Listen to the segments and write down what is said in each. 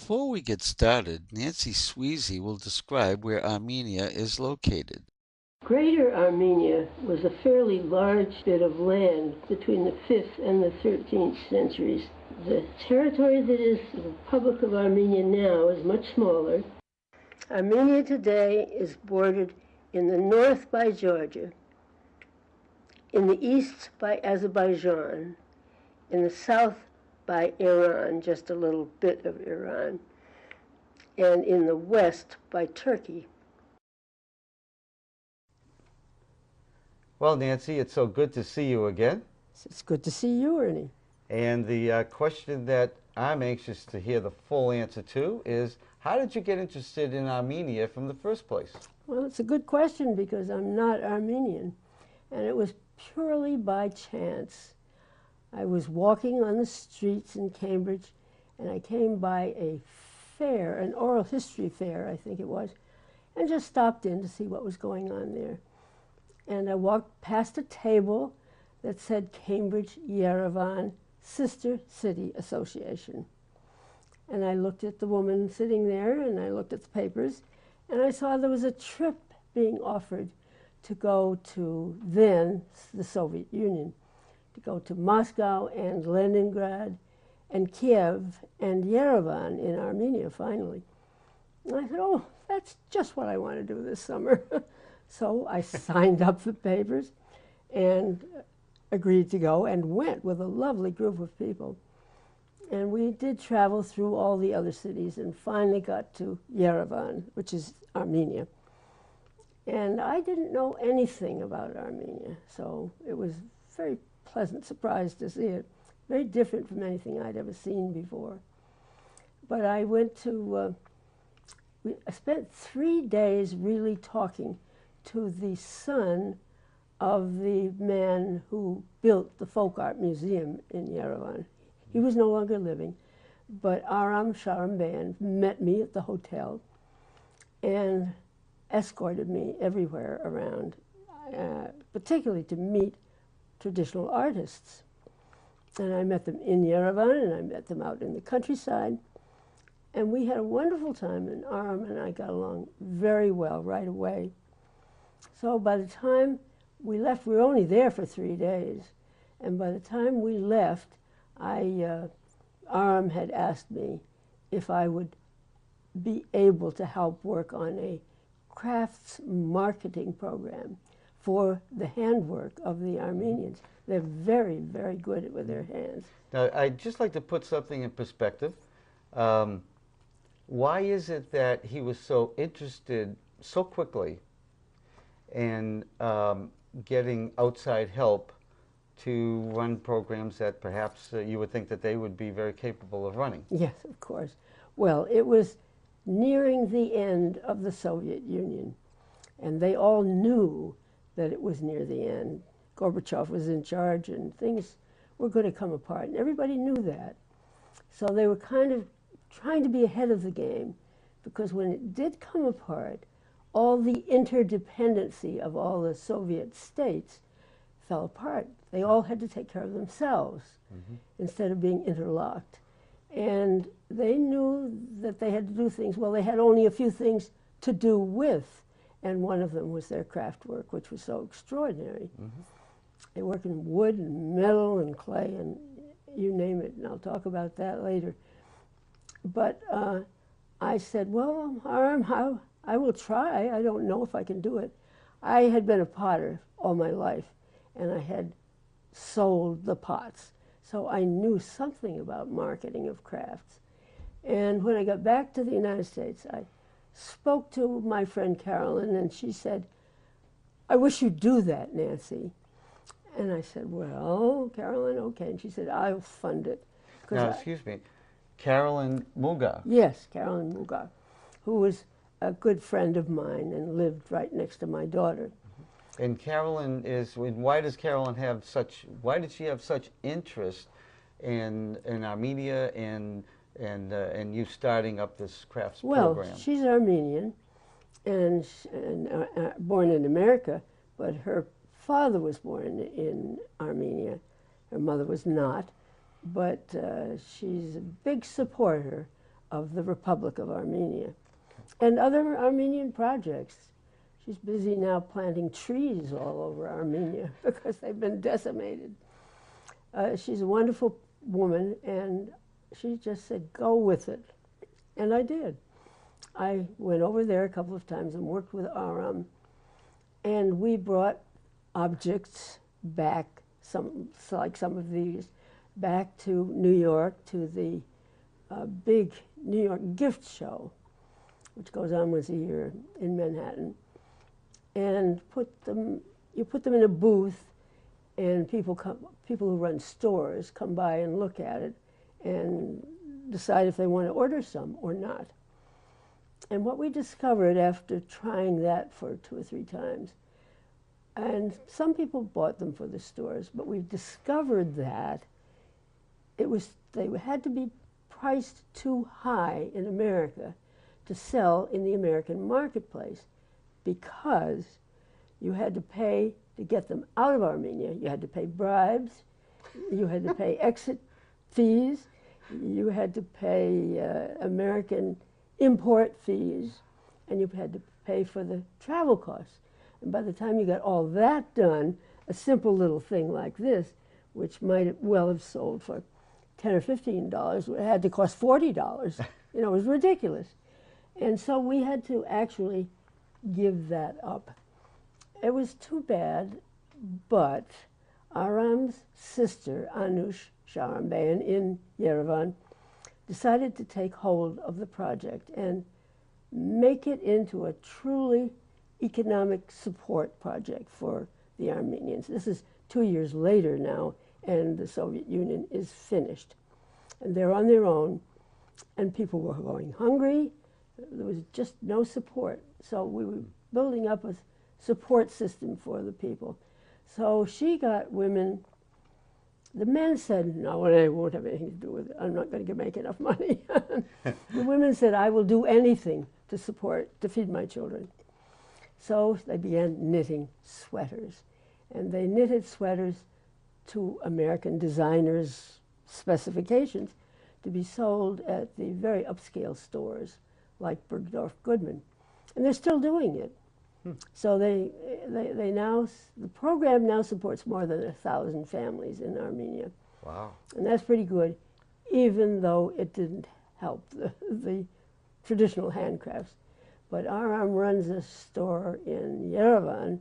Before we get started, Nancy Sweezy will describe where Armenia is located. Greater Armenia was a fairly large bit of land between the 5th and the 13th centuries. The territory that is the Republic of Armenia now is much smaller. Armenia today is bordered in the north by Georgia, in the east by Azerbaijan, in the south by Iran, just a little bit of Iran, and in the west by Turkey. Well, Nancy, it's so good to see you again. It's good to see you, Ernie. And the question that I'm anxious to hear the full answer to is, how did you get interested in Armenia from the first place? Well, it's a good question because I'm not Armenian, and it was purely by chance. I was walking on the streets in Cambridge, and I came by a fair, an oral history fair, I think it was, and just stopped in to see what was going on there. And I walked past a table that said Cambridge Yerevan Sister City Association. And I looked at the woman sitting there, and I looked at the papers, and I saw there was a trip being offered to go to then the Soviet Union, to go to Moscow and Leningrad and Kiev and Yerevan in Armenia finally. And I said, oh, that's just what I want to do this summer. So I signed up the papers and agreed to go and went with a lovely group of people. And we did travel through all the other cities and finally got to Yerevan, which is Armenia. And I didn't know anything about Armenia, so it was a very pleasant surprise to see it. Very different from anything I'd ever seen before. But I went to, I spent 3 days really talking to the son of the man who built the Folk Art Museum in Yerevan. He was no longer living, but Aram Sharamban met me at the hotel and escorted me everywhere around, particularly to meet traditional artists. And I met them in Yerevan, and I met them out in the countryside. And we had a wonderful time, and Aram and I got along very well right away. So by the time we left, we were only there for 3 days, and by the time we left, Aram had asked me if I would be able to help work on a crafts marketing program for the handwork of the Armenians. They're very, very good with their hands. Now, I'd just like to put something in perspective. Why is it that he was so interested so quickly in getting outside help to run programs that perhaps you would think that they would be very capable of running? Yes, of course. Well, it was nearing the end of the Soviet Union, and they all knew that it was near the end. Gorbachev was in charge, and things were going to come apart, and everybody knew that. So they were kind of trying to be ahead of the game, because when it did come apart, all the interdependency of all the Soviet states fell apart. They all had to take care of themselves instead of being interlocked. And they knew that they had to do things. Well, they had only a few things to do with, and one of them was their craft work, which was so extraordinary. They work in wood and metal and clay and you name it, and I'll talk about that later. But I said, well, Aram, I will try. I don't know if I can do it. I had been a potter all my life, and I had sold the pots. So I knew something about marketing of crafts. And when I got back to the United States, I spoke to my friend Carolyn, and she said, I wish you'd do that, Nancy. And I said, well, Carolyn, okay. And she said, I'll fund it. Now, excuse me, Carolyn Muga. Yes, Carolyn Muga, who was a good friend of mine and lived right next to my daughter. And Carolyn is, why does Carolyn have such, why did she have such interest in Armenia and you starting up this crafts program? Well, she's Armenian and born in America, but her father was born in Armenia. Her mother was not, but she's a big supporter of the Republic of Armenia, and other Armenian projects. She's busy now planting trees all over Armenia because they've been decimated. She's a wonderful woman, and she just said, go with it. And I did. I went over there a couple of times and worked with Aram, and we brought objects back, like some of these, back to New York, to the big New York gift show, which goes on once a year in Manhattan, and you put them in a booth, and people who run stores come by and look at it and decide if they want to order some or not. And what we discovered after trying that for 2 or 3 times, and some people bought them for the stores, but we discovered that they had to be priced too high in America to sell in the American marketplace, because you had to pay to get them out of Armenia. You had to pay bribes, you had to pay exit fees, you had to pay American import fees, and you had to pay for the travel costs. And by the time you got all that done, a simple little thing like this, which might well have sold for $10 or $15, it had to cost $40. You know, it was ridiculous. And so we had to actually give that up. It was too bad, but Aram's sister, Anush Sharambayan, in Yerevan, decided to take hold of the project and make it into a truly economic support project for the Armenians. This is 2 years later now, and the Soviet Union is finished. And they're on their own, and people were going hungry. There was just no support. So we were building up a support system for the people. So she got women. The men said, no, I won't have anything to do with it. I'm not going to make enough money. The women said, I will do anything to feed my children. So they began knitting sweaters. And they knitted sweaters to American designers' specifications to be sold at the very upscale stores like Bergdorf Goodman. And they're still doing it. So the program now supports more than 1,000 families in Armenia. Wow. And that's pretty good, even though it didn't help the traditional handcrafts. But Aram runs a store in Yerevan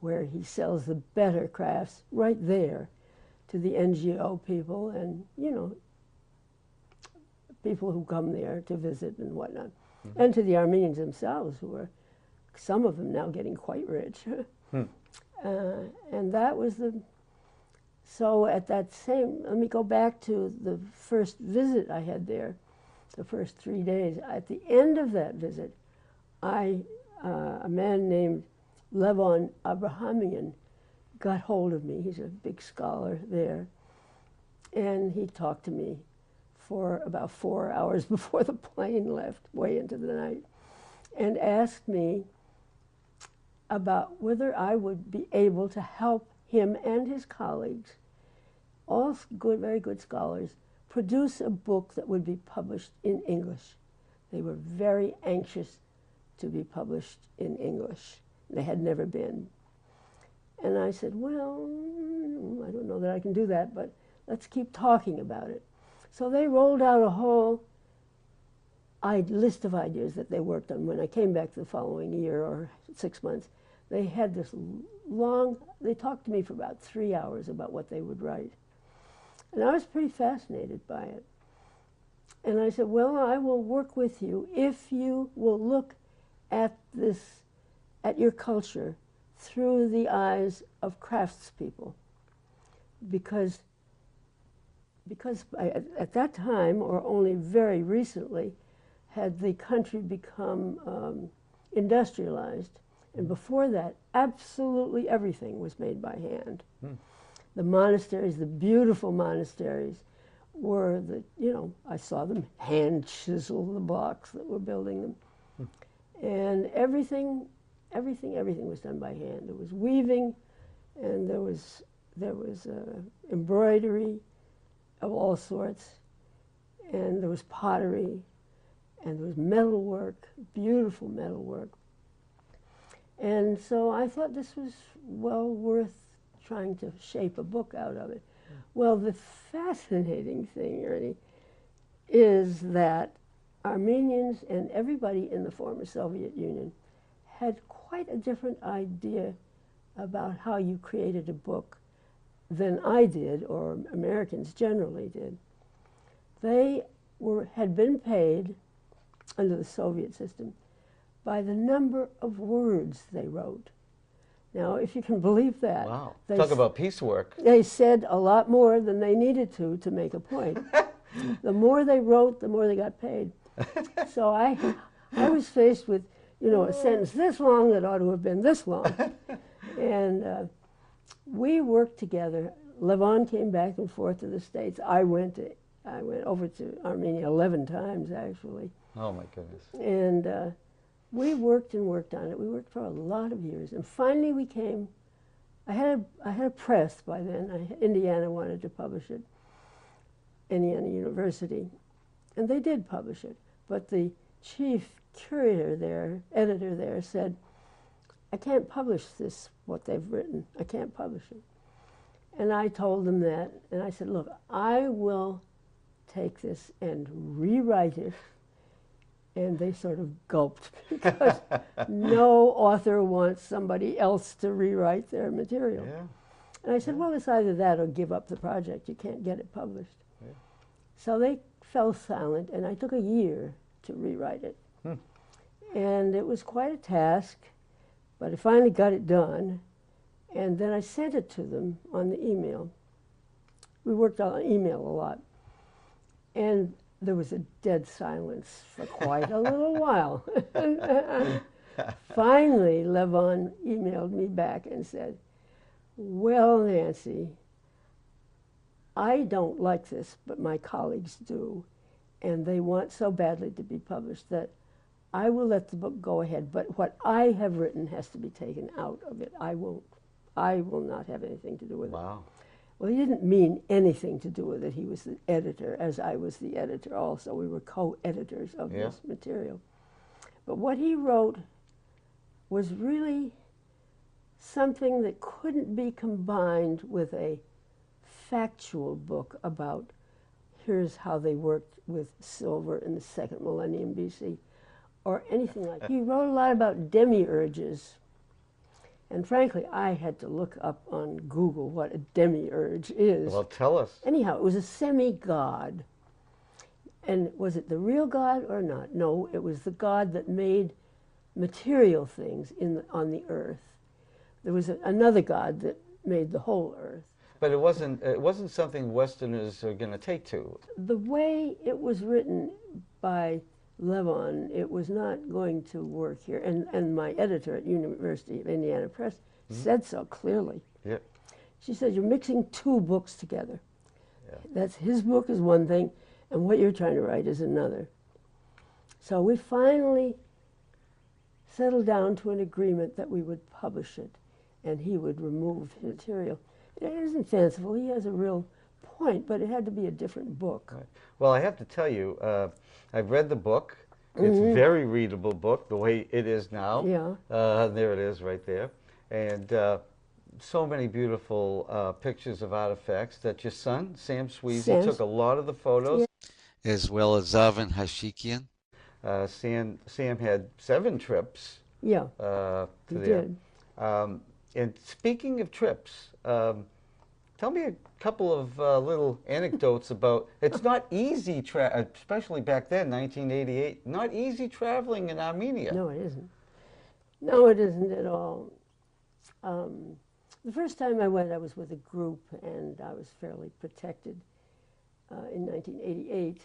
where he sells the better crafts right there to the NGO people and, you know, people who come there to visit and whatnot. Mm-hmm. And to the Armenians themselves, who are, some of them now getting quite rich. And that was so at that same, let me go back to the first visit I had there, the first 3 days. At the end of that visit, a man named Levon Abrahamian got hold of me. He's a big scholar there. And he talked to me for about 4 hours before the plane left, way into the night, and asked me about whether I would be able to help him and his colleagues, all good, very good scholars, produce a book that would be published in English. They were very anxious to be published in English. They had never been. And I said, well, I don't know that I can do that, but let's keep talking about it. So they rolled out a whole list of ideas that they worked on. When I came back the following year or 6 months, they had this they talked to me for about 3 hours about what they would write. And I was pretty fascinated by it. And I said, well, I will work with you if you will look at your culture through the eyes of craftspeople. Because at that time, or only very recently, had the country become industrialized. And before that, absolutely everything was made by hand. The monasteries, the beautiful monasteries, were I saw them hand chisel the blocks that were building them. And everything was done by hand. There was weaving, and there was embroidery of all sorts, and there was pottery, and there was metalwork, beautiful metalwork. And so I thought this was well worth trying to shape a book out of it. Well, the fascinating thing, Ernie, is that Armenians and everybody in the former Soviet Union had quite a different idea about how you created a book than I did, or Americans generally did. They had been paid under the Soviet system by the number of words they wrote. Now, if you can believe that. Wow. Talk about piecework. They said a lot more than they needed to make a point. The more they wrote, the more they got paid. So I was faced with, you know, a sentence this long that ought to have been this long. And we worked together. Levon came back and forth to the States. I went over to Armenia 11 times, actually. Oh, my goodness. And we worked and worked on it. We worked for a lot of years. And finally we came, I had a press by then. Indiana wanted to publish it, Indiana University. And they did publish it. But the chief curator there, editor there, said, I can't publish this, what they've written. I can't publish it. And I told them that, and I said, look, I will take this and rewrite it. And they sort of gulped, because no author wants somebody else to rewrite their material. Yeah. And I said, well, it's either that or give up the project. You can't get it published. Yeah. So they fell silent, and I took a year to rewrite it. And it was quite a task, but I finally got it done. And then I sent it to them on the email. We worked on email a lot. And there was a dead silence for quite a little while. Finally, Levon emailed me back and said, well, Nancy, I don't like this, but my colleagues do, and they want so badly to be published that I will let the book go ahead, but what I have written has to be taken out of it. I will not have anything to do with it. Wow. Well, he didn't mean anything to do with it. He was the editor, as I was the editor also. We were co-editors of this material. But what he wrote was really something that couldn't be combined with a factual book about here's how they worked with silver in the second millennium BC, or anything like that. He wrote a lot about demiurges. And frankly, I had to look up on Google what a demiurge is. Well, tell us. Anyhow, it was a semi-god. And was it the real God or not? No, it was the God that made material things on the earth. There was another God that made the whole earth. But it wasn't something Westerners are going to take to. The way it was written by Levon, it was not going to work here. And my editor at University of Indiana Press said so clearly. Yeah. She said, you're mixing two books together. Yeah. That's his book is one thing, and what you're trying to write is another. So we finally settled down to an agreement that we would publish it, and he would remove material. It isn't fanciful. He has a real point, but it had to be a different book. Right. Well, I have to tell you, I've read the book. It's a very readable book, the way it is now. Yeah. There it is right there. And so many beautiful pictures of artifacts that your son, Sam Sweezy, took a lot of the photos. Yeah. As well as Zavin Hashikian. Sam had 7 trips to there. Did. And speaking of trips, tell me a couple of little anecdotes about, it's not easy, especially back then, 1988, not easy traveling in Armenia. No, it isn't. No, it isn't at all. The first time I went, I was with a group, and I was fairly protected in 1988.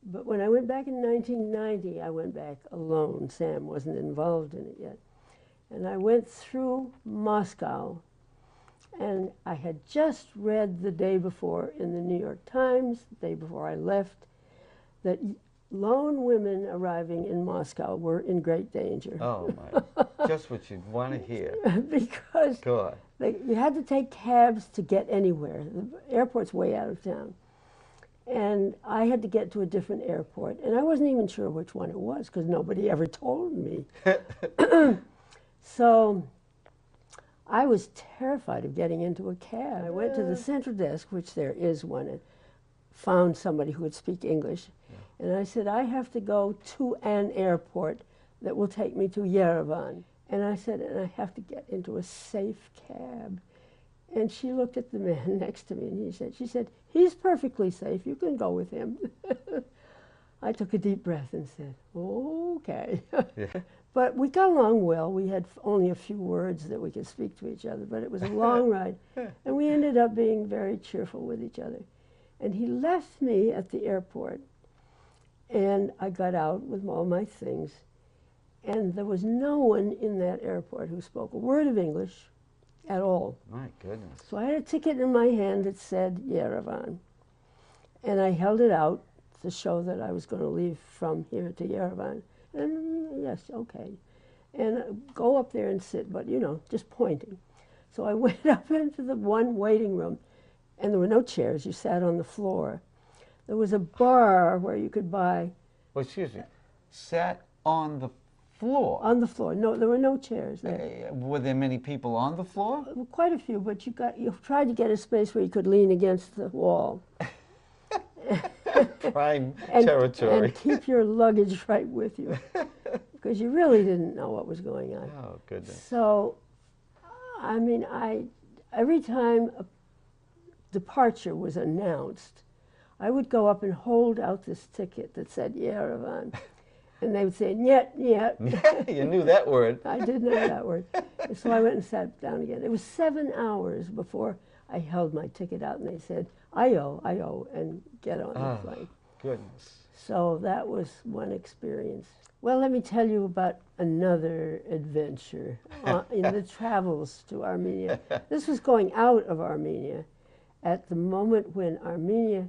But when I went back in 1990, I went back alone. Sam wasn't involved in it yet. And I went through Moscow, and I had just read the day before in the New York Times, the day before I left, that lone women arriving in Moscow were in great danger. Oh, my. Just what you'd want to hear. Because God. you had to take cabs to get anywhere. The airport's way out of town. And I had to get to a different airport, and I wasn't even sure which one it was because nobody ever told me. So I was terrified of getting into a cab. I went to the central desk, which there is one, and found somebody who would speak English. Yeah. And I said, I have to go to an airport that will take me to Yerevan. And I said, and I have to get into a safe cab. And she looked at the man next to me, and she said, he's perfectly safe. You can go with him. I took a deep breath and said, okay. Yeah. But we got along well. We had only a few words that we could speak to each other, but it was a long ride. And we ended up being very cheerful with each other. And he left me at the airport, and I got out with all my things. And there was no one in that airport who spoke a word of English at all. My goodness. So I had a ticket in my hand that said Yerevan. And I held it out to show that I was going to leave from here to Yerevan. And yes, okay. And go up there and sit, but, you know, just pointing. So I went up into the one waiting room, and there were no chairs. You sat on the floor. There was a bar where you could buy... Well, excuse me. Sat on the floor? On the floor. No, there were no chairs there. Were there many people on the floor? Well, quite a few, but you tried to get a space where you could lean against the wall. Prime territory. And keep your luggage right with you, because you really didn't know what was going on. Oh, goodness. So, I mean, every time a departure was announced, I would go up and hold out this ticket that said Yerevan. And they would say, "Niet, niet." You knew that word. I did know that word. And so I went and sat down again. It was 7 hours before I held my ticket out, and they said, ayo, and get on the plane. Goodness. So that was one experience. Well, let me tell you about another adventure in the travels to Armenia. This was going out of Armenia at the moment when Armenia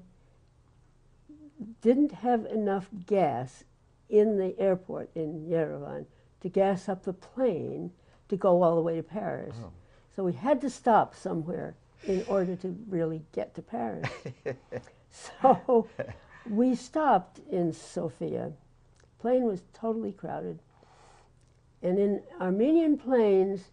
didn't have enough gas in the airport in Yerevan to gas up the plane to go all the way to Paris. Oh. So we had to stop somewhere in order to really get to Paris. So we stopped in Sofia. The plane was totally crowded. And in Armenian planes,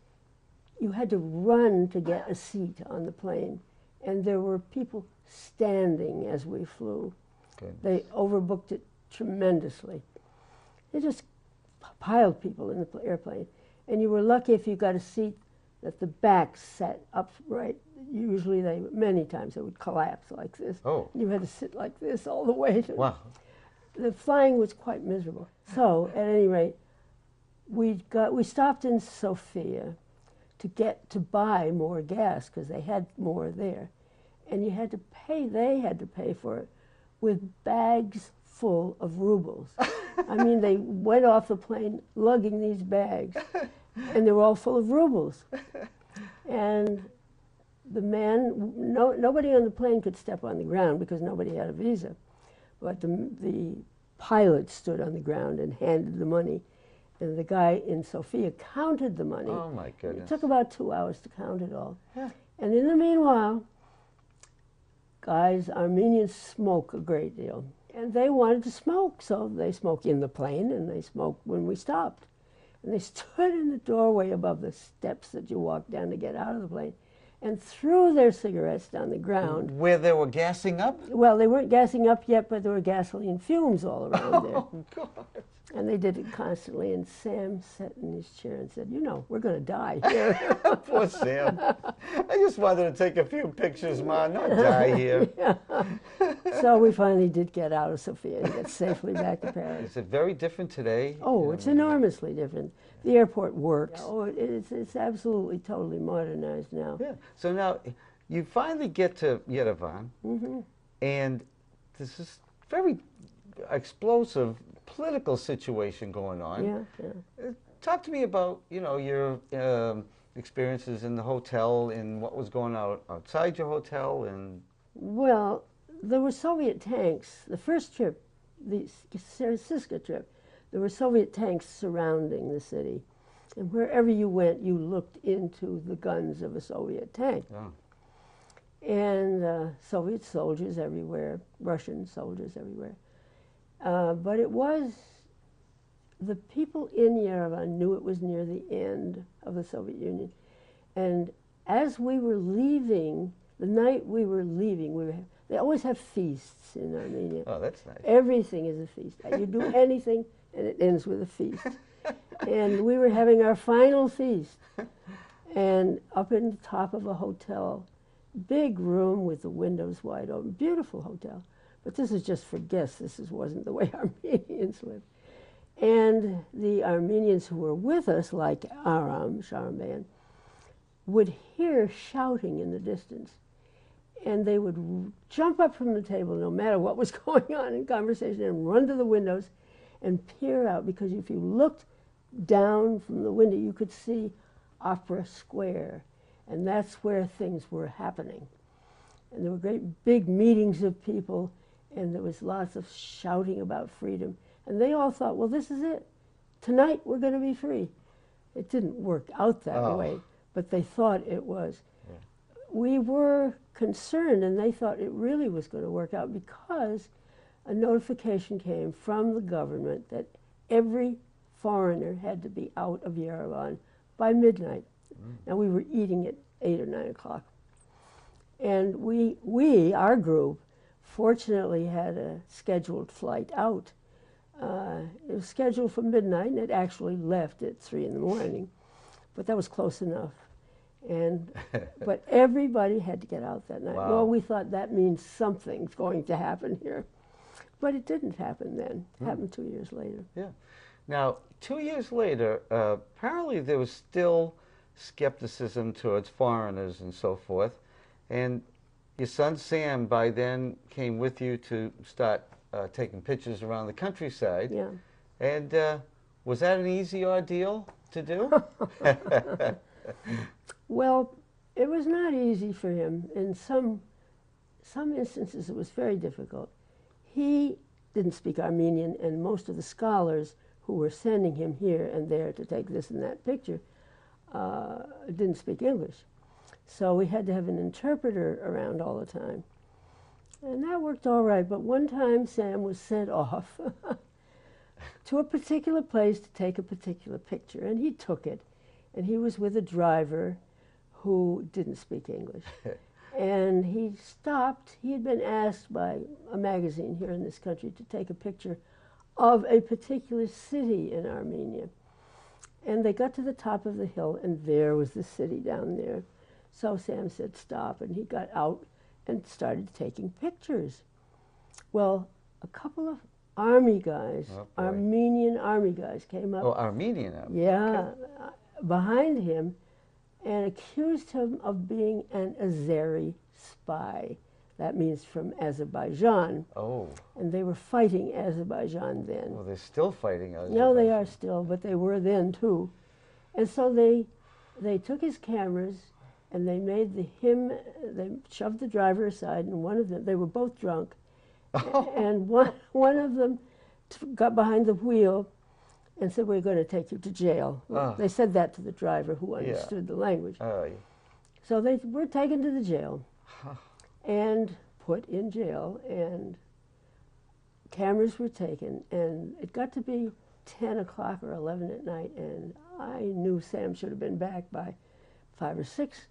you had to run to get a seat on the plane. And there were people standing as we flew. Goodness. They overbooked it tremendously. They just piled people in the airplane. And you were lucky if you got a seat that the back sat upright. Usually many times they would collapse like this. Oh. You had to sit like this all the way. Wow. The flying was quite miserable. So, at any rate, we stopped in Sofia to buy more gas because they had more there. And they had to pay for it with bags full of rubles. I mean, they went off the plane lugging these bags, and they were all full of rubles. And the man, nobody on the plane could step on the ground because nobody had a visa. But the pilot stood on the ground and handed the money. And the guy in Sofia counted the money. Oh, my goodness. It took about 2 hours to count it all. Yeah. And in the meanwhile, Armenians smoke a great deal. And they wanted to smoke, so they smoked in the plane and they smoked when we stopped. And they stood in the doorway above the steps that you walk down to get out of the plane and threw their cigarettes down the ground. Where they were gassing up? Well, they weren't gassing up yet, but there were gasoline fumes all around there. Oh, God. And they did it constantly, and Sam sat in his chair and said, we're going to die here. Poor Sam. I just wanted to take a few pictures, Ma, not die here. Yeah. So we finally did get out of Sofia and get safely back to Paris. Is it very different today? Oh, it's enormously different. The airport works. Oh, it's absolutely, totally modernized now. Yeah. So now you finally get to Yerevan, and this is very explosive political situation going on. Yeah. Talk to me about, your experiences in the hotel and what was going on outside your hotel. And well, there were Soviet tanks. The first trip, the Siska trip, there were Soviet tanks surrounding the city. And wherever you went, you looked into the guns of a Soviet tank. Oh. and Soviet soldiers everywhere, Russian soldiers everywhere. But it was, the people in Yerevan knew it was near the end of the Soviet Union. And as we were leaving, the night we were leaving, they always have feasts in Armenia. Oh, that's nice. Everything is a feast. You do anything, and it ends with a feast. And we were having our final feast. And up in the top of a hotel, big room with the windows wide open, beautiful hotel. But this is just for guests. This wasn't the way Armenians lived. And the Armenians who were with us, like Aram, Sharamban, would hear shouting in the distance. And they would jump up from the table, no matter what was going on in conversation, and run to the windows and peer out. Because if you looked down from the window, you could see Opera Square. And that's where things were happening. And there were great big meetings of people, and there was lots of shouting about freedom. And they all thought, well, this is it. Tonight we're going to be free. It didn't work out that way, but they thought it was. Yeah. We were concerned, and they thought it really was going to work out, because a notification came from the government that every foreigner had to be out of Yerevan by midnight. Now, we were eating at 8 or 9 o'clock. And our group, fortunately had a scheduled flight out. It was scheduled for midnight, and it actually left at 3 in the morning. But that was close enough. But everybody had to get out that night. Wow. Well, we thought that means something's going to happen here. But it didn't happen then. It happened 2 years later. Yeah. Now, 2 years later, apparently there was still skepticism towards foreigners and so forth. And your son Sam, by then, came with you to start taking pictures around the countryside. Yeah. And was that an easy ordeal to do? Well, it was not easy for him. In some instances, it was very difficult. He didn't speak Armenian, and most of the scholars who were sending him here and there to take this and that picture didn't speak English. So we had to have an interpreter around all the time. And that worked all right, but one time Sam was sent off to a particular place to take a particular picture, and he took it. And he was with a driver who didn't speak English. And he stopped. He had been asked by a magazine here in this country to take a picture of a particular city in Armenia. And they got to the top of the hill, and there was the city down there. So Sam said, stop, and he got out and started taking pictures. Well, a couple of army guys, Armenian army guys, came up. Oh, Armenian army. Yeah, behind him, and accused him of being an Azeri spy. That means from Azerbaijan. Oh. And they were fighting Azerbaijan then. Well, they're still fighting Azerbaijan. No, they are still, but they were then too. And so they took his cameras, and they made they shoved the driver aside, and one of them, they were both drunk, and one of them got behind the wheel and said, we're going to take you to jail. They said that to the driver, who understood the language. So they were taken to the jail and put in jail, and cameras were taken, and it got to be 10 o'clock or 11 at night, and I knew Sam should have been back by 5 or 6.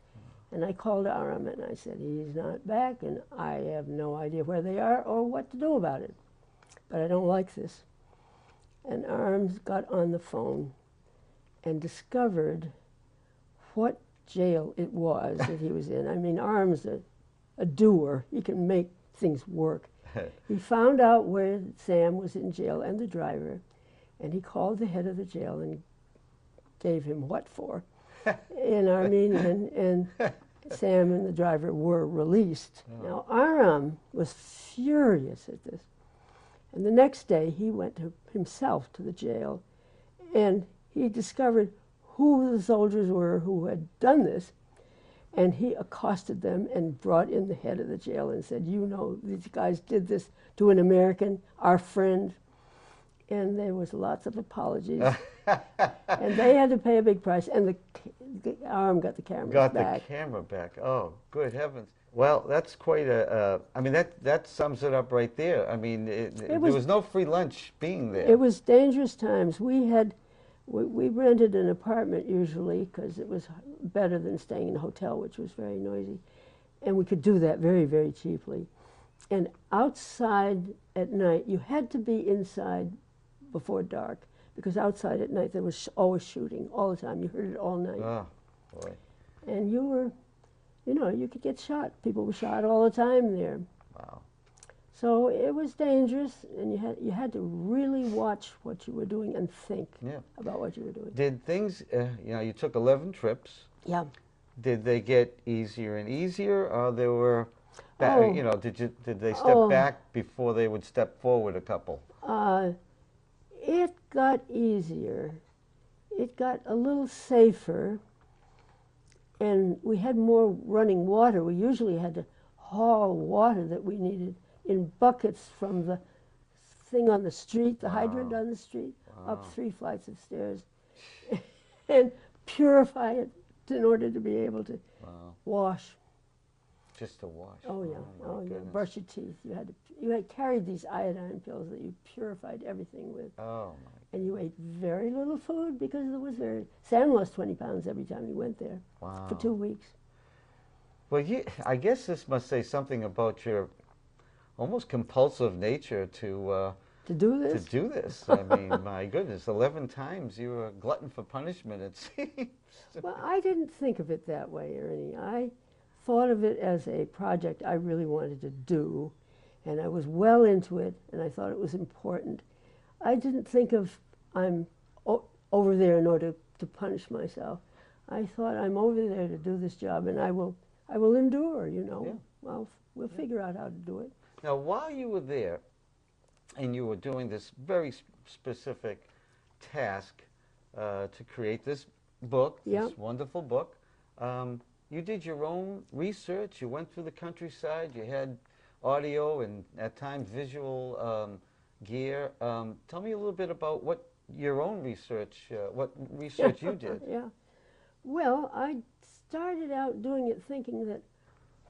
And I called Aram and I said, he's not back, and I have no idea where they are or what to do about it. But I don't like this. And Aram got on the phone and discovered what jail it was that he was in. I mean, Aram's a doer. He can make things work. He found out where Sam was in jail and the driver, and he called the head of the jail and gave him what for in Armenian, and Sam and the driver were released. Now, Aram was furious at this. And the next day, he went himself to the jail, and he discovered who the soldiers were who had done this, and he accosted them and brought in the head of the jail and said, you know, these guys did this to an American, our friend. And there was lots of apologies. And they had to pay a big price, and the Aram got the camera back. Got the camera back. Oh, good heavens. Well, that's quite I mean, that sums it up right there. I mean, It there was was no free lunch being it there. was dangerous times. We rented an apartment usually because it was better than staying in a hotel, which was very noisy, and we could do that very, very cheaply. And outside at night, you had to be inside before dark because outside at night there was always shooting all the time. You heard it all night, Oh, boy. and you could get shot. People were shot all the time there. Wow. So it was dangerous, and you had to really watch what you were doing and think Yeah. about what you were doing. Did things, you took 11 trips. Yeah. Did they get easier and easier, or they were, Oh. did they step Oh. back before they would step forward a couple? It got easier. It got a little safer, and we had more running water. We usually had to haul water that we needed in buckets from the thing on the street, the hydrant on the street, up 3 flights of stairs, and purify it in order to be able to wash. Just to wash. Oh yeah, my yeah. goodness. Brush your teeth. You had carried these iodine pills that you purified everything with, Oh my. and you ate very little food because it was Sam lost 20 pounds every time he went there Wow. for 2 weeks. Well, I guess this must say something about your almost compulsive nature to Do this? do this. I mean, my goodness, 11 times you were a glutton for punishment, it seems. Well, I didn't think of it that way, Ernie. I thought of it as a project I really wanted to do, and I was well into it, and I thought it was important. I didn't think of I'm over there in order to punish myself. I thought I'm over there to do this job, and I will endure. Yeah. Well, we'll figure out how to do it. Now, while you were there and you were doing this very specific task to create this book, Yeah. this wonderful book, you did your own research. You went through the countryside. You had audio and at times visual gear. Tell me a little bit about what your own research, what research you did. Yeah. Well, I started out doing it thinking that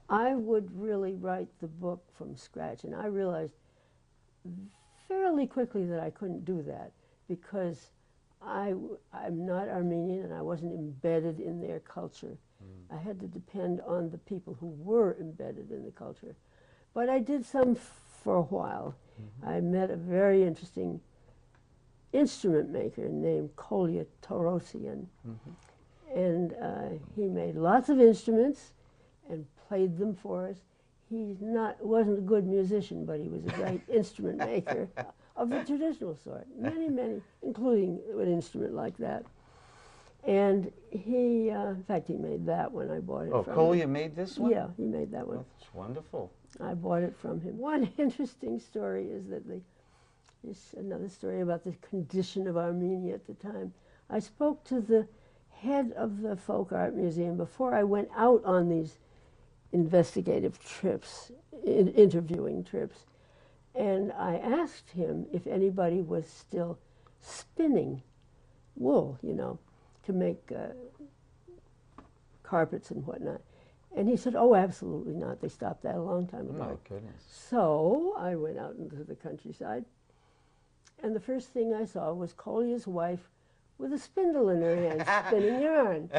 I would really write the book from scratch, and I realized fairly quickly that I couldn't do that because I'm not Armenian and I wasn't embedded in their culture. I had to depend on the people who were embedded in the culture. But I did some for a while. I met a very interesting instrument maker named Kolya Torosian. And he made lots of instruments and played them for us. He wasn't a good musician, but he was a great instrument maker of the traditional sort. Many, including an instrument like that. And he, in fact, he made that one. I bought it from Kolya him. made this one? Yeah, he made that one. Oh, that's wonderful. I bought it from him. One interesting story is that it's another story about the condition of Armenia at the time. I spoke to the head of the Folk Art Museum before I went out on these investigative trips, interviewing trips, and I asked him if anybody was still spinning wool, to make carpets and whatnot. And he said, oh, absolutely not. They stopped that a long time ago. My goodness. So I went out into the countryside, and the first thing I saw was Kolya's wife with a spindle in her hand, spinning yarn.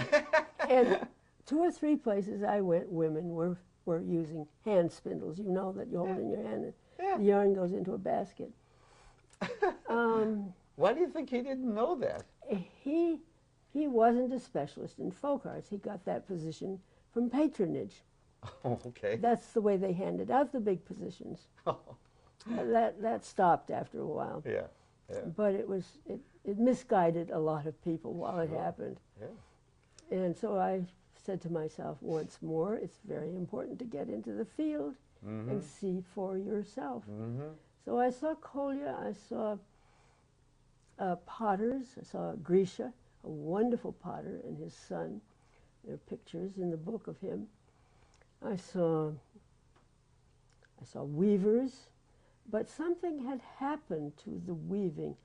And 2 or 3 places I went, women were using hand spindles. You know that you hold in your hand, and the yarn goes into a basket. Why do you think he didn't know that? He wasn't a specialist in folk arts. He got that position from patronage. Oh, okay. That's the way they handed out the big positions. That stopped after a while. Yeah. But it misguided a lot of people while it happened. Yeah. And so I said to myself once more, it's very important to get into the field and see for yourself. So I saw Kolya, I saw potters, I saw Grisha, a wonderful potter, and his son. There are pictures in the book of him. I saw weavers, but something had happened to the weaving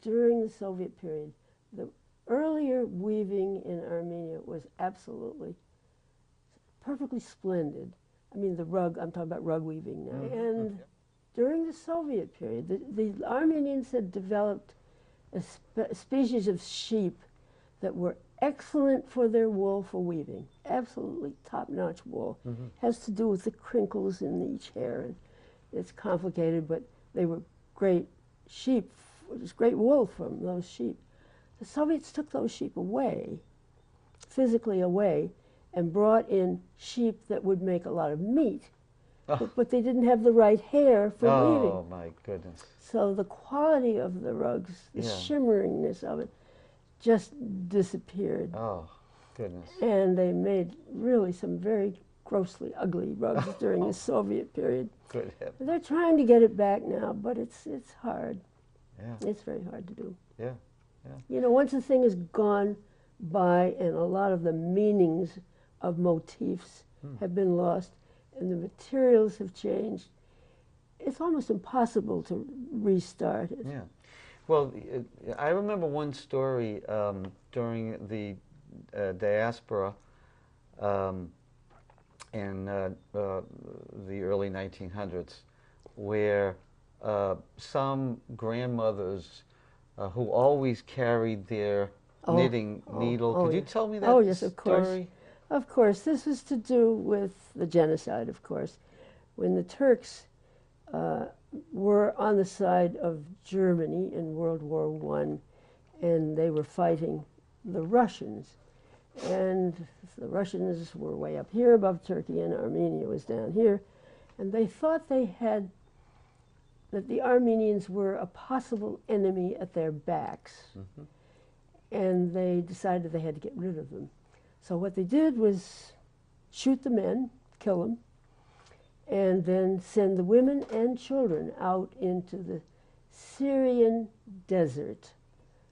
during the Soviet period. The earlier weaving in Armenia was absolutely perfectly splendid, I mean the rug, I'm talking about rug weaving now. Mhm. And Okay. during the Soviet period, the Armenians had developed a species of sheep that were excellent for their wool for weaving. Absolutely top-notch wool. Mhm. Has to do with the crinkles in each hair, and it's complicated, but they were great sheep. It was great wool from those sheep. The Soviets took those sheep away, physically away, and brought in sheep that would make a lot of meat. Oh. But they didn't have the right hair for weaving. Oh my goodness. So the quality of the rugs, the Yeah. shimmeringness of it, just disappeared. Oh goodness. And they made really some very grossly ugly rugs during the Soviet period. Good heavens. They're trying to get it back now, but it's hard. Yeah. It's very hard to do. Yeah. You know, once the thing is gone by and a lot of the meanings of motifs have been lost and the materials have changed, it's almost impossible to restart it. Yeah. Well, I remember one story during the diaspora in the early 1900s, where some grandmothers who always carried their knitting needle. Could you yeah. tell me that Oh, yes, of course. story? Of course, this was to do with the genocide, of course. When the Turks were on the side of Germany in World War I, and they were fighting the Russians. And the Russians were way up here above Turkey, and Armenia was down here. And they thought that the Armenians were a possible enemy at their backs. Mhm. And they decided they had to get rid of them. So what they did was shoot the men, kill them, and then send the women and children out into the Syrian desert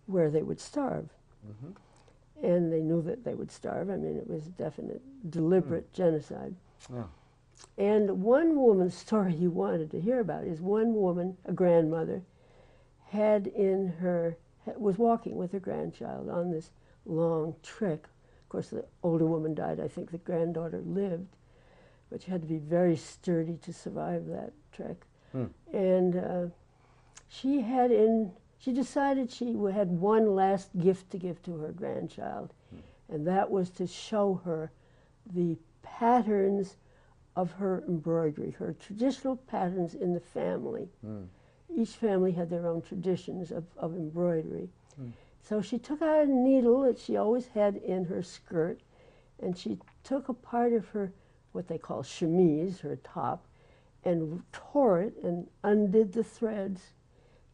where they would starve. Mhm. And they knew that they would starve. I mean, it was definite, deliberate genocide. Yeah. And one woman's story you wanted to hear about is one woman, a grandmother, was walking with her grandchild on this long trek. Of course, the older woman died. I think the granddaughter lived, but you had to be very sturdy to survive that trek. And she decided she had one last gift to give to her grandchild, and that was to show her the patterns of her embroidery, her traditional patterns in the family. Each family had their own traditions of embroidery. So she took out a needle that she always had in her skirt, and she took a part of her, what they call chemise, her top, and tore it and undid the threads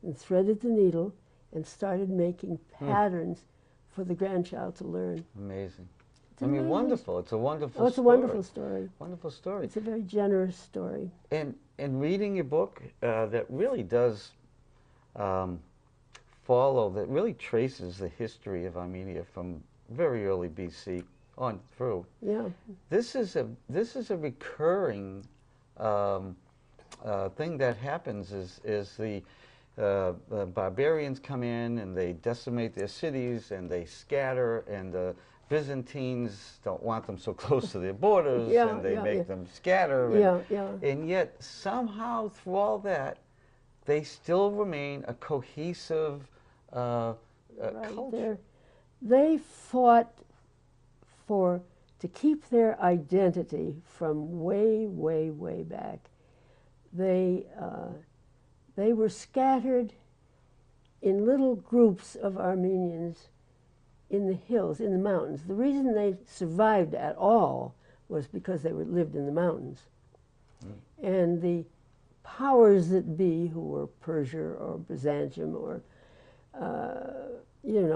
and threaded the needle and started making patterns for the grandchild to learn. Amazing. It's I mean, amazing. wonderful. It's a wonderful Oh, it's a story. wonderful story. Wonderful story. It's a very generous story. And reading your book, that really does follow, that really traces the history of Armenia from very early BC on through. Yeah. This is a recurring thing that happens. Is the barbarians come in and they decimate their cities and they scatter, and the Byzantines don't want them so close to their borders, Yeah, and they yeah, make yeah. them scatter. And yet somehow through all that, they still remain a cohesive culture. They fought to keep their identity from way, way, way back. They were scattered in little groups of Armenians in the hills, in the mountains. The reason they survived at all was because they lived in the mountains. And the powers that be, who were Persia or Byzantium or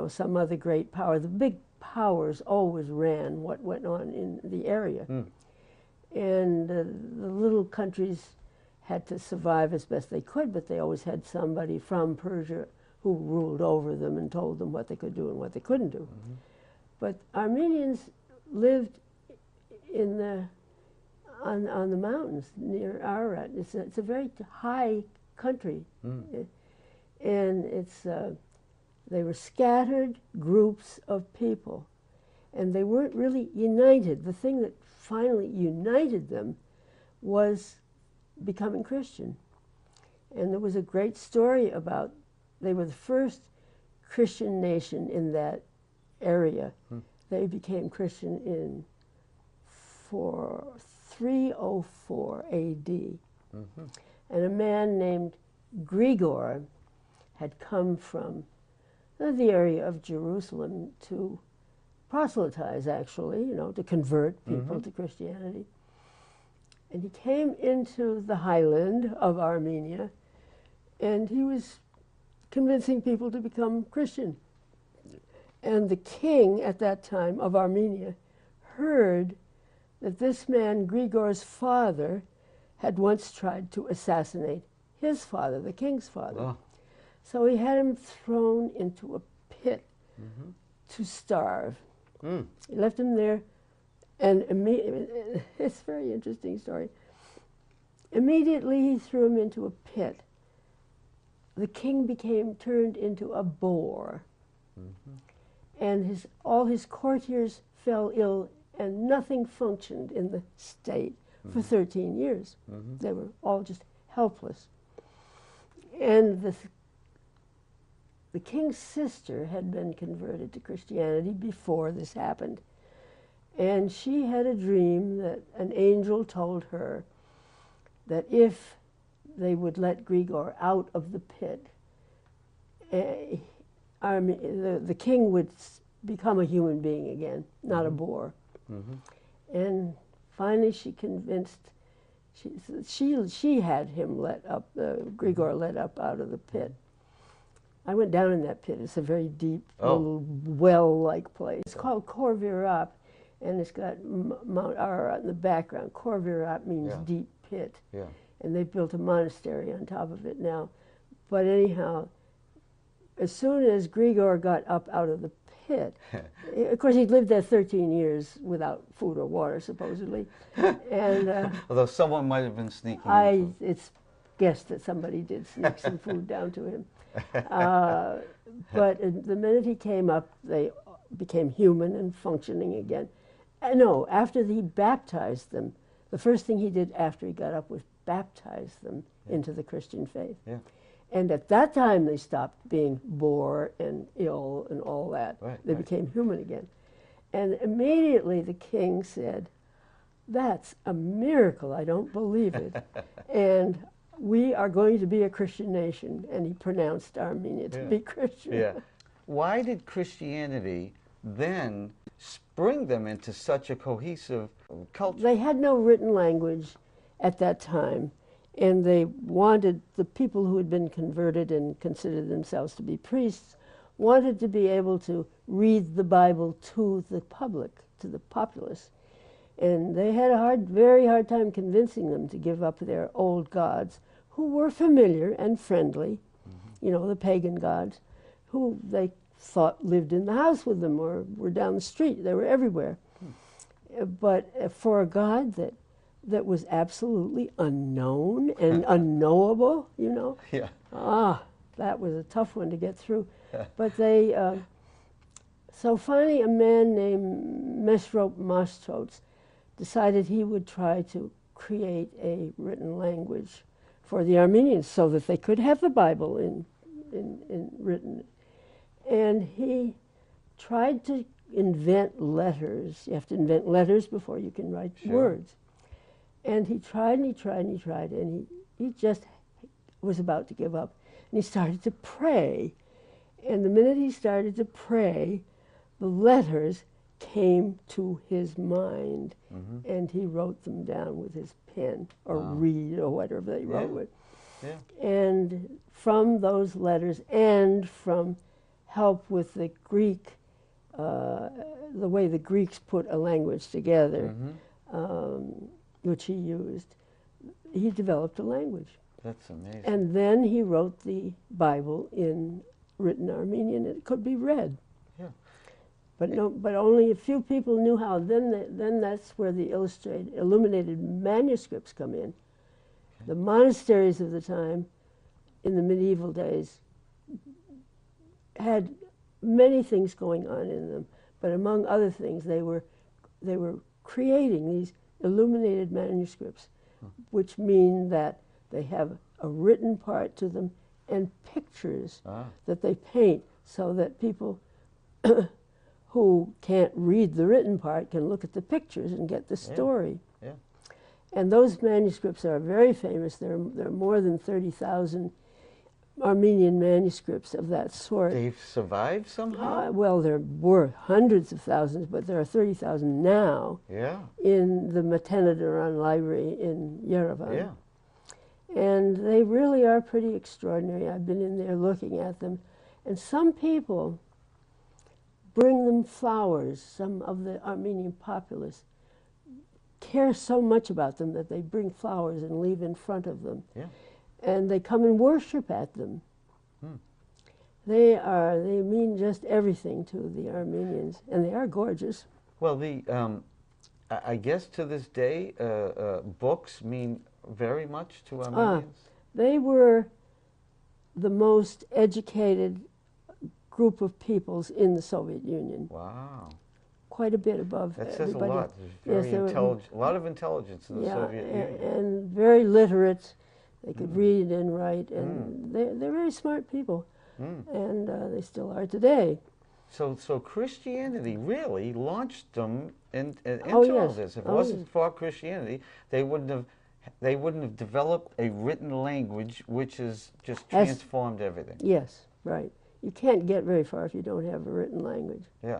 some other great power, the big powers always ran what went on in the area. And the little countries had to survive as best they could, but they always had somebody from Persia who ruled over them and told them what they could do and what they couldn't do. But Armenians lived on the mountains near Ararat. It's a very high country, and they were scattered groups of people, and they weren't really united. The thing that finally united them was becoming Christian. And there was a great story about, they were the first Christian nation in that area. They became Christian in 304 AD. And a man named Grigor had come from the area of Jerusalem to proselytize, actually, you know, to convert people to Christianity. And he came into the highland of Armenia, and he was convincing people to become Christian. And the king at that time of Armenia heard that this man, Grigor's father, had once tried to assassinate his father, the king's father. Oh. So he had him thrown into a pit to starve. He left him there, and it's a very interesting story. Immediately he threw him into a pit. The king turned into a boar, and all his courtiers fell ill, and nothing functioned in the state for 13 years. They were all just helpless. And the king's sister had been converted to Christianity before this happened. And she had a dream that an angel told her that if they would let Grigor out of the pit, the king would become a human being again, not a boar. And finally she convinced, she had him Grigor let up out of the pit. I went down in that pit. It's a very deep, little well-like place. It's called Khor Virap, and it's got Mount Ararat in the background. Khor Virap means deep pit. And they built a monastery on top of it now. But anyhow, as soon as Grigor got up out of the pit, of course he'd lived there 13 years without food or water, supposedly. And although someone might have been sneaking in food. It's guessed that somebody did sneak some food down to him. But the minute he came up, they became human and functioning again. No, after he baptized them, the first thing he did after he got up was baptize them into the Christian faith. And at that time, they stopped being bored and ill and all that. They became human again. And immediately the king said, "That's a miracle. I don't believe it." And we are going to be a Christian nation. And he pronounced Armenia to be Christian. Why did Christianity then spring them into such a cohesive culture? They had no written language at that time, and they wanted, the people who had been converted and considered themselves to be priests wanted to be able to read the Bible to the public, to the populace. And they had a very hard time convincing them to give up their old gods, who were familiar and friendly, you know, the pagan gods, who they thought lived in the house with them or were down the street. They were everywhere. But for a God that was absolutely unknown and unknowable, you know, that was a tough one to get through. But they, so finally a man named Mesrop Mastrots decided he would try to create a written language for the Armenians so that they could have the Bible in written. And he tried to invent letters. You have to invent letters before you can write words. And he tried and he tried and he tried, and he just was about to give up. And he started to pray. And the minute he started to pray, the letters came to his mind, and he wrote them down with his pen or reed or whatever they wrote with. And from those letters and from help with the Greek, the way the Greeks put a language together, which he used, he developed a language. That's amazing. And then he wrote the Bible in written Armenian. It could be read. But only a few people knew how. Then that's where the illuminated manuscripts come in. The monasteries of the time, in the medieval days, had many things going on in them. But among other things, they were creating these illuminated manuscripts which mean that they have a written part to them and pictures that they paint so that people who can't read the written part can look at the pictures and get the story. Yeah. And those manuscripts are very famous. There are more than 30,000 Armenian manuscripts of that sort. They've survived somehow? Well, there were hundreds of thousands, but there are 30,000 now in the Matena Library in Yerevan. Yeah. And they really are pretty extraordinary. I've been in there looking at them. And some people bring them flowers. Some of the Armenian populace care so much about them that they bring flowers and leave in front of them. Yeah. And they come and worship at them. They mean just everything to the Armenians, and they are gorgeous. Well, I guess to this day, books mean very much to Armenians. They were the most educated group of peoples in the Soviet Union. Wow. Quite a bit above that says everybody. a lot. There's very a lot of intelligence in the Soviet Union. And very literate. They could read and write, and they're very smart people, and they still are today. So Christianity really launched them into all this. If it wasn't for Christianity, they wouldn't have developed a written language, which has just transformed everything. Yes, right. You can't get very far if you don't have a written language. Yeah.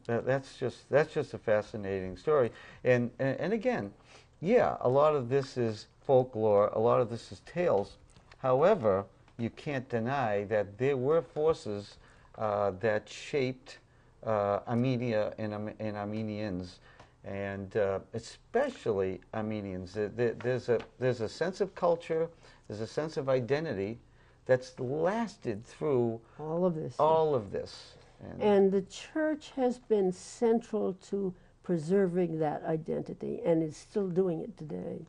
That's just a fascinating story, and again, yeah, a lot of this is folklore, a lot of this is tales. However, you can't deny that there were forces that shaped Armenia and Armenians, and especially Armenians. There's a sense of culture, there's a sense of identity that's lasted through all of this. And the church has been central to preserving that identity, and is still doing it today.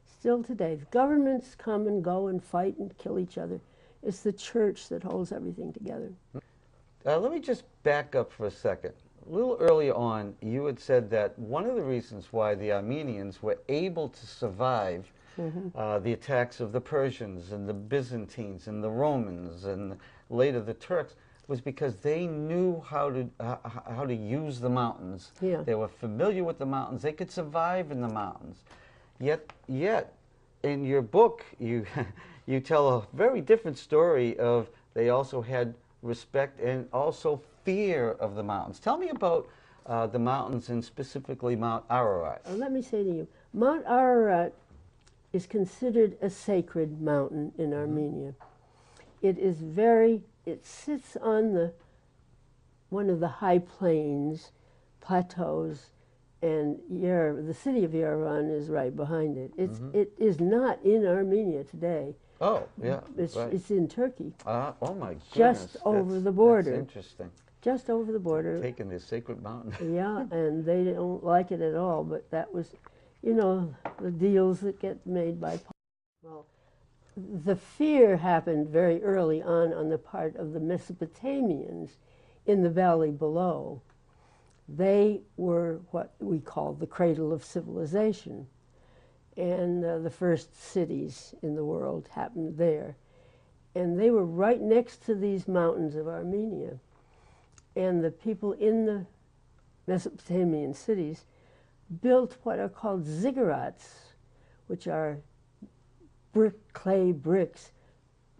Still today. Governments come and go and fight and kill each other. It's the church that holds everything together. Let me just back up for a second. A little earlier on, you had said that one of the reasons why the Armenians were able to survive the attacks of the Persians and the Byzantines and the Romans and later the Turks was because they knew how to use the mountains. They were familiar with the mountains. They could survive in the mountains. Yet, in your book, you you tell a very different story of they also had respect and also fear of the mountains. Tell me about the mountains and specifically Mount Ararat. Let me say to you, Mount Ararat is considered a sacred mountain in Armenia. It sits on one of the high plains, plateaus, and the city of Yerevan is right behind it. It is not in Armenia today. Oh, yeah, it's in Turkey. Oh my goodness. Just over the border. That's interesting. Just over the border. Taking this sacred mountain. Yeah, and they don't like it at all, but that was, the deals that get made by. Well, the fear happened very early on the part of the Mesopotamians in the valley below. They were what we call the cradle of civilization, and the first cities in the world happened there. And they were right next to these mountains of Armenia. And the people in the Mesopotamian cities built what are called ziggurats, which are clay bricks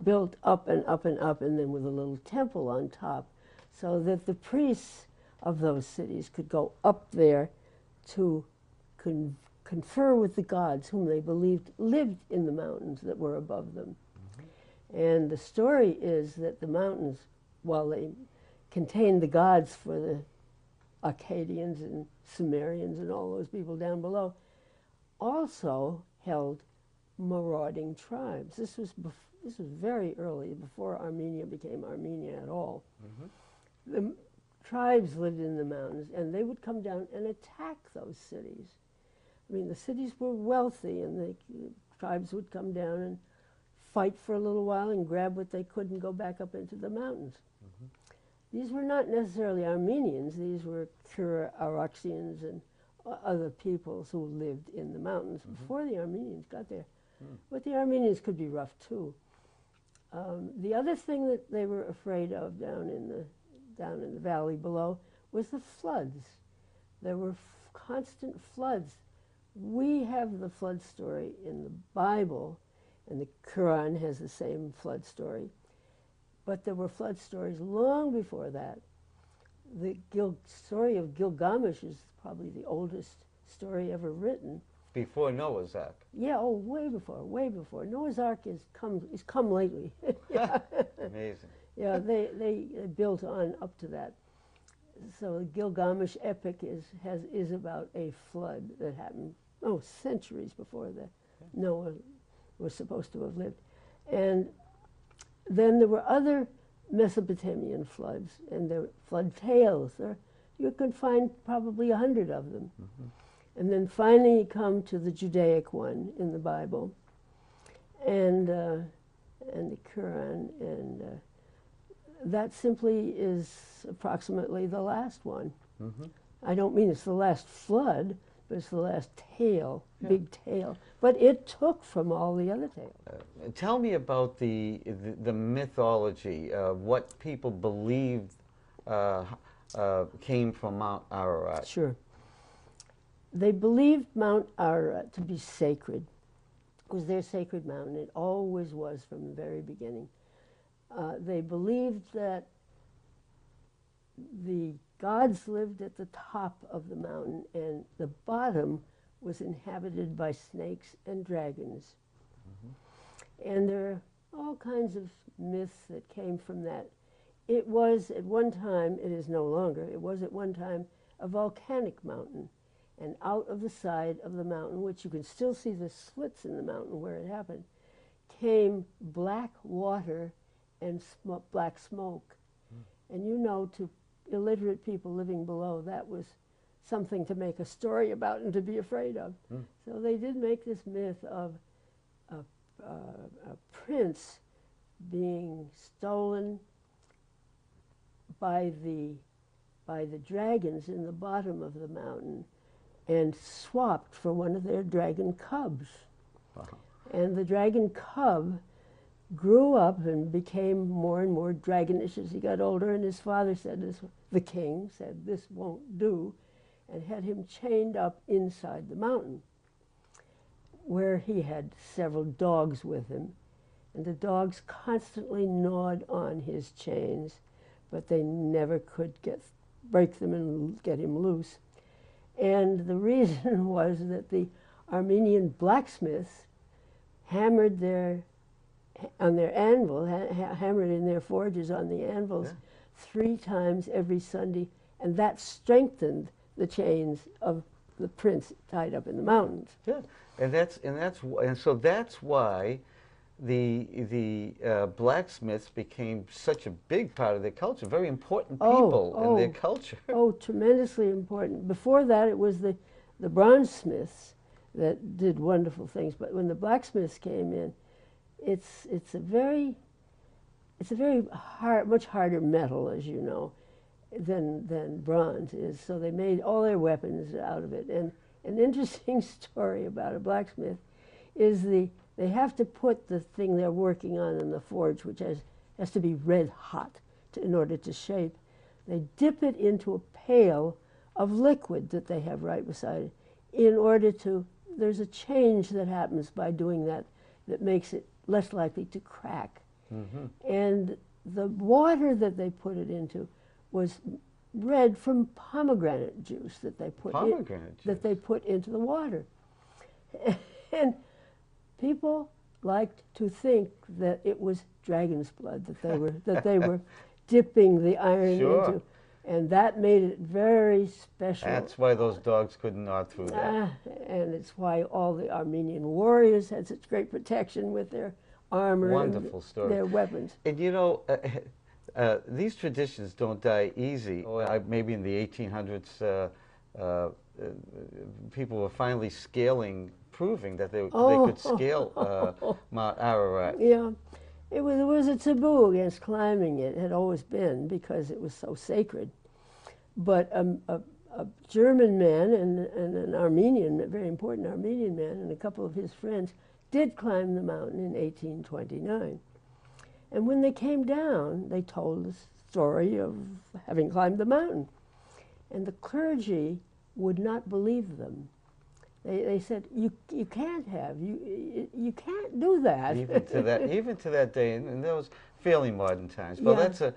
built up and up and up, and then with a little temple on top, so that the priests of those cities could go up there to confer with the gods whom they believed lived in the mountains that were above them. And the story is that the mountains, while they contained the gods for the Akkadians and Sumerians and all those people down below, also held marauding tribes. This was very early, before Armenia became Armenia at all. The tribes lived in the mountains, and they would come down and attack those cities. I mean, the cities were wealthy, and the tribes would come down and fight for a little while and grab what they could and go back up into the mountains. These were not necessarily Armenians. These were Kura Araxians and other peoples who lived in the mountains before the Armenians got there. But the Armenians could be rough too. The other thing that they were afraid of down in the valley below was the floods. There were constant floods. We have the flood story in the Bible, and the Quran has the same flood story. But there were flood stories long before that. The story of Gilgamesh is probably the oldest story ever written. Before Noah's Ark. Yeah, oh, way before, way before. Noah's Ark is come lately. Yeah. Amazing. Yeah, they built on up to that. So the Gilgamesh epic is about a flood that happened, centuries before Noah was supposed to have lived. And then there were other Mesopotamian floods, and there were flood tales. You could find probably 100 of them. And then finally you come to the Judaic one in the Bible, and the Quran, and that simply is approximately the last one. I don't mean it's the last flood, but it's the last tale, big tale. But it took from all the other tales. Tell me about the mythology of what people believed came from Mount Ararat. Sure. They believed Mount Ararat to be sacred. It was their sacred mountain. It always was from the very beginning. They believed that the gods lived at the top of the mountain, and the bottom was inhabited by snakes and dragons. And there are all kinds of myths that came from that. It was at one time, it is no longer, it was at one time a volcanic mountain. And out of the side of the mountain, which you can still see the slits in the mountain where it happened, came black water and black smoke. And you know, to illiterate people living below, that was something to make a story about and to be afraid of. So they did make this myth of a prince being stolen by the dragons in the bottom of the mountain and swapped for one of their dragon cubs. And the dragon cub grew up and became more and more dragonish as he got older, and his father said, the king said, this won't do, and had him chained up inside the mountain, where he had several dogs with him, and the dogs constantly gnawed on his chains, but they never could break them and get him loose. And the reason was that the Armenian blacksmiths hammered on their anvil, hammered in their forges on the anvils 3 times every Sunday, and that strengthened the chains of the prince tied up in the mountains. Yeah, and so that's why the blacksmiths became such a big part of their culture, very important people in their culture. Oh, tremendously important. Before that, it was the bronze smiths that did wonderful things. But when the blacksmiths came in, it's a very hard, much harder metal, as you know, than bronze is. So they made all their weapons out of it. And an interesting story about a blacksmith is they have to put the thing they're working on in the forge, which has to be red hot in order to shape. They dip it into a pail of liquid that they have right beside it in order to, there's a change that happens by doing that makes it less likely to crack. And the water that they put it into was red from pomegranate juice that they put into the water. And people liked to think that it was dragon's blood that they were dipping the iron into, and that made it very special. That's why those dogs couldn't gnaw through that. And it's why all the Armenian warriors had such great protection with their armor and their weapons. And you know, these traditions don't die easy. Maybe in the 1800s, people were finally proving that they could scale Mount Ararat. Yeah, it was a taboo against climbing it. It had always been, because it was so sacred. But a a German man and an Armenian, a very important Armenian man, and a couple of his friends did climb the mountain in 1829. And when they came down, they told the story of having climbed the mountain. And the clergy would not believe them. They said, you can't have, you can't do that. Even to that day, and that was fairly modern times. Well, Yeah.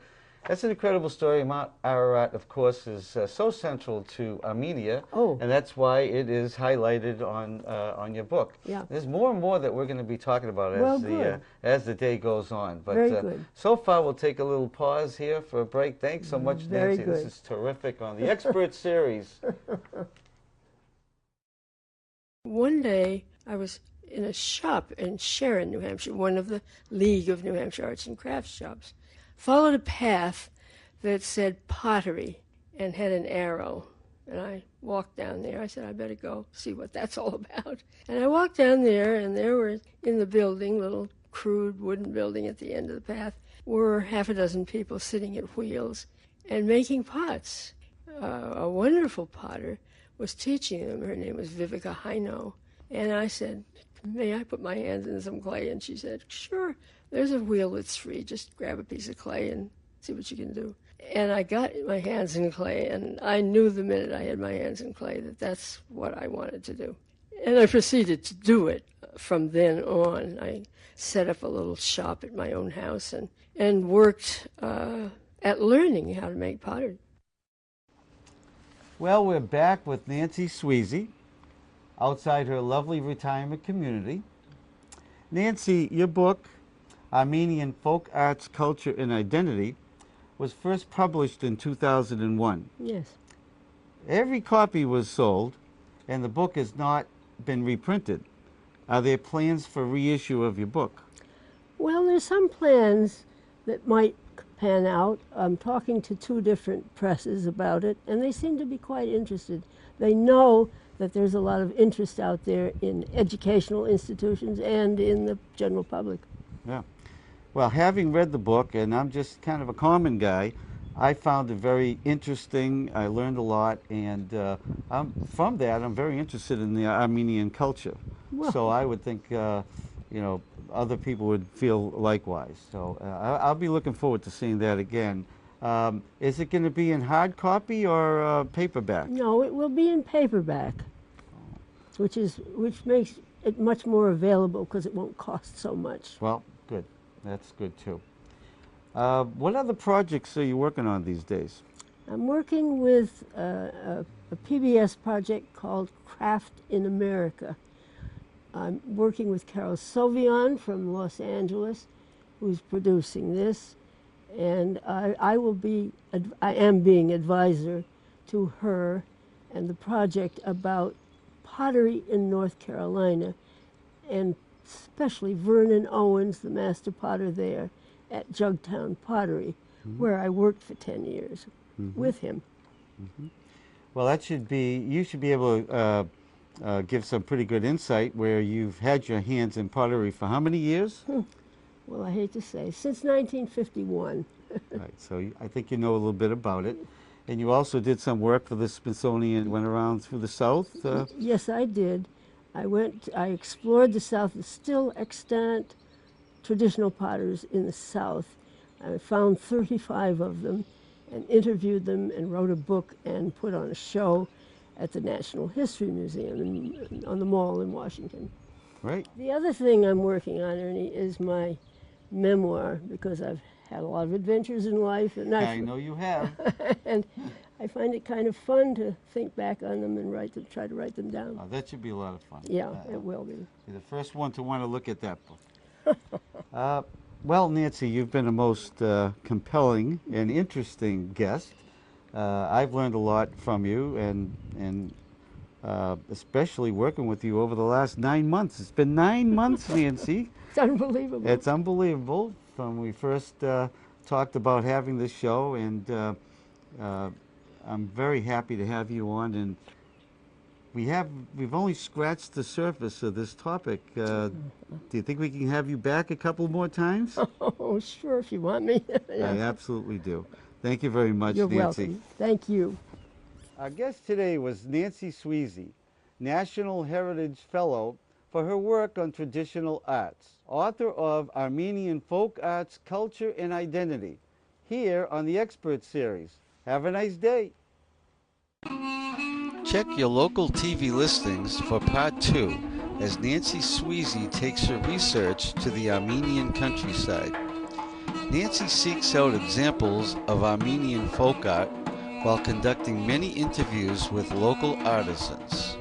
that's an incredible story. Mount Ararat, of course, is so central to Armenia, Oh. and that's why it is highlighted on your book. Yeah. There's more and more that we're going to be talking about as the day goes on. But Very good. so far, we'll take a little pause here for a break. Thanks so much, Very Nancy. good. This is terrific on the Expert Series. One day, I was in a shop in Sharon, New Hampshire, one of the League of New Hampshire Arts and Crafts shops. Followed a path that said pottery and had an arrow. And I walked down there. I said, I better go see what that's all about. And I walked down there, and there were in the building, little crude wooden building at the end of the path, were half a dozen people sitting at wheels and making pots. A wonderful potter was teaching them. Her name was Vivica Haino. And I said, may I put my hands in some clay? And she said, sure. There's a wheel that's free. Just grab a piece of clay and see what you can do. And I got my hands in clay, and I knew the minute I had my hands in clay that that's what I wanted to do. And I proceeded to do it from then on. I set up a little shop at my own house and worked at learning how to make pottery. Well, we're back with Nancy Sweezy outside her lovely retirement community. Nancy, your book, Armenian Folk Arts, Culture, and Identity, was first published in 2001. Yes. Every copy was sold, and the book has not been reprinted. Are there plans for reissue of your book? Well, there's some plans that might pan out. I'm talking to two different presses about it, and they seem to be quite interested. They know that there's a lot of interest out there in educational institutions and in the general public. Yeah. Well, having read the book, and I'm just kind of a common guy, I found it very interesting. I learned a lot, and from that, I'm very interested in the Armenian culture. Well, so I would think, other people would feel likewise. So I'll be looking forward to seeing that again. Is it going to be in hard copy or paperback? no, it will be in paperback, which makes it much more available because it won't cost so much. Well, good. That's good too. What other projects are you working on these days? I'm working with a PBS project called Craft in America. I'm working with Carol Sovian from Los Angeles, who's producing this, and I am being advisor to her and the project about pottery in North Carolina, and especially Vernon Owens, the master potter there at Jugtown Pottery, where I worked for 10 years with him. Well, you should be able to give some pretty good insight where you've had your hands in pottery for how many years? Well, I hate to say, since 1951. Right, so I think you know a little bit about it. And you also did some work for the Smithsonian, went around through the South? Yes, I did. I explored the South, the still extant traditional potters in the South. I found 35 of them and interviewed them and wrote a book and put on a show at the National History Museum on the Mall in Washington. Right. The other thing I'm working on, Ernie, is my memoir, because I've had a lot of adventures in life. And I know you have. and I find it kind of fun to think back on them and try to write them down. Oh, that should be a lot of fun. Yeah, it will be. You're the first one to want to look at that book. Well, Nancy, you've been a most compelling and interesting guest. I've learned a lot from you, and especially working with you over the last 9 months. It's been 9 months, Nancy. It's unbelievable. It's unbelievable. From we first talked about having this show, and I'm very happy to have you on. And we've only scratched the surface of this topic. Do you think we can have you back a couple more times? Oh, sure, if you want me. I absolutely do. Thank you very much, You're Nancy. welcome. Thank you. Our guest today was Nancy Sweezy, National Heritage Fellow for her work on traditional arts, author of Armenian Folk Arts, Culture and Identity, here on the Expert Series. Have a nice day. Check your local TV listings for Part 2 as Nancy Sweezy takes her research to the Armenian countryside. Nancy seeks out examples of Armenian folk art while conducting many interviews with local artisans.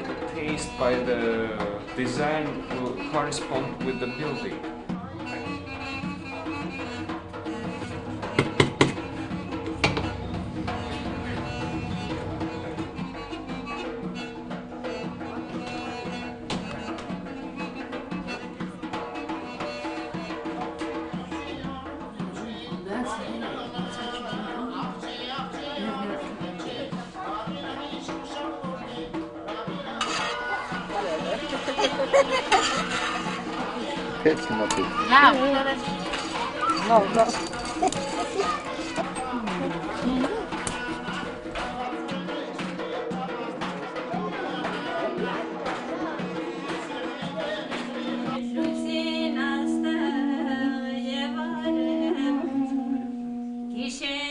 The taste by the design will correspond with the building. Gişe